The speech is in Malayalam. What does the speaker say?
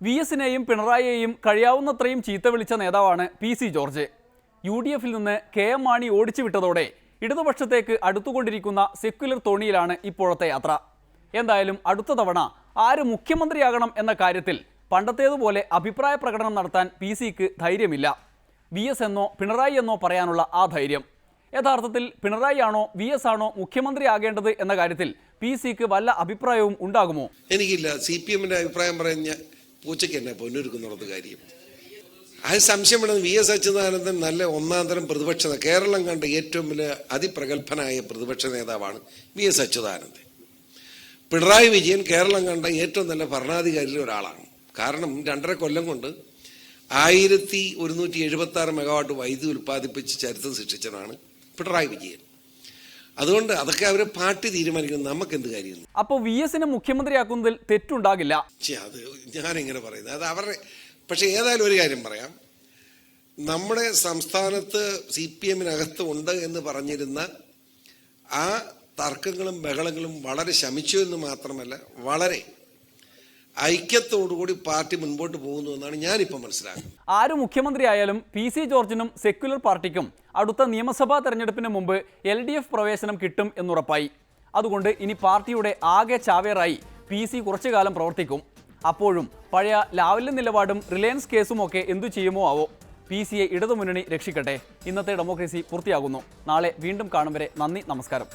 വി.എസിനെയും പിണറായിയെയും കഴിയാവുന്നത്രയും ചീത്ത വിളിച്ച നേതാവാണ് പി.സി. ജോർജ്. യു.ഡി.എഫിൽ നിന്ന് കെ.എം. മാണി ഓടിച്ചു വിട്ടതോടെ ഇടതുപക്ഷത്തേക്ക് അടുത്തുകൊണ്ടിരിക്കുന്ന സെക്യുലർ തോണിയിലാണ് ഇപ്പോഴത്തെ യാത്ര. എന്തായാലും അടുത്ത തവണ ആര് മുഖ്യമന്ത്രിയാകണം എന്ന കാര്യത്തിൽ പണ്ടത്തേതുപോലെ അഭിപ്രായ പ്രകടനം നടത്താൻ പി.സിക്ക് ധൈര്യമില്ല. വി.എസ് എന്നോ പിണറായി എന്നോ പറയാനുള്ള ആ ധൈര്യം. യഥാർത്ഥത്തിൽ പിണറായി ആണോ വി.എസ് ആണോ മുഖ്യമന്ത്രിയാകേണ്ടത് എന്ന കാര്യത്തിൽ പി.സിക്ക് വല്ല അഭിപ്രായവും ഉണ്ടാകുമോ? എനിക്കില്ല. CPM-ന്റെ അഭിപ്രായം പറയുന്ന പൂച്ചയ്ക്ക് എന്നെ പൊന്നൊരുക്കുന്നുള്ളത് കാര്യം. അത് സംശയപ്പെടുന്നത് വി.എസ്. അച്യുതാനന്ദൻ നല്ല ഒന്നാം തരം പ്രതിപക്ഷ കേരളം കണ്ട ഏറ്റവും വലിയ അതിപ്രഗത്ഭനായ പ്രതിപക്ഷ നേതാവാണ് വി.എസ്. അച്യുതാനന്ദൻ. പിണറായി വിജയൻ കേരളം കണ്ട ഏറ്റവും നല്ല ഭരണാധികാരിയിൽ ഒരാളാണ്. കാരണം 2.5 കൊല്ലം കൊണ്ട് 1176 മെഗാവാട്ട് വൈദ്യുതി ഉൽപ്പാദിപ്പിച്ച് ചരിത്രം സൃഷ്ടിച്ചതാണ് പിണറായി വിജയൻ. അതുകൊണ്ട് അതൊക്കെ അവരെ പാർട്ടി തീരുമാനിക്കുന്നത്, നമുക്ക് എന്ത് കാര്യം? അപ്പോൾ വി.എസിനെ മുഖ്യമന്ത്രിയാക്കുന്നതിൽ തെറ്റുണ്ടാകില്ല. അത് ഞാനെങ്ങനെ പറയുന്നത്, അത് അവരുടെ. പക്ഷെ ഏതായാലും ഒരു കാര്യം പറയാം, നമ്മുടെ സംസ്ഥാനത്ത് CPM-നകത്ത് ഉണ്ട് എന്ന് പറഞ്ഞിരുന്ന ആ തർക്കങ്ങളും ബഹളങ്ങളും വളരെ ശമിച്ചു എന്ന് മാത്രമല്ല, വളരെ ഐക്യത്തോടുകൂടി പാർട്ടി മുൻപോട്ട് പോകുന്നു എന്നാണ് ഞാനിപ്പോൾ മനസ്സിലാക്കുന്നത്. ആര് മുഖ്യമന്ത്രിയായാലും പി.സി. ജോർജിനും സെക്യുലർ പാർട്ടിക്കും അടുത്ത നിയമസഭാ തെരഞ്ഞെടുപ്പിന് മുമ്പ് LDF പ്രവേശനം കിട്ടും എന്നുറപ്പായി. അതുകൊണ്ട് ഇനി പാർട്ടിയുടെ ആകെ ചാവേറായി പി.സി. കുറച്ചു കാലം പ്രവർത്തിക്കും. അപ്പോഴും പഴയ ലാവല്യ നിലപാടും റിലയൻസ് കേസുമൊക്കെ എന്തു ചെയ്യുമോ ആവോ. പി.സിയെ ഇടതുമുന്നണി രക്ഷിക്കട്ടെ. ഇന്നത്തെ ഡെമോക്രസി പൂർത്തിയാകുന്നു. നാളെ വീണ്ടും കാണും വരെ നന്ദി, നമസ്കാരം.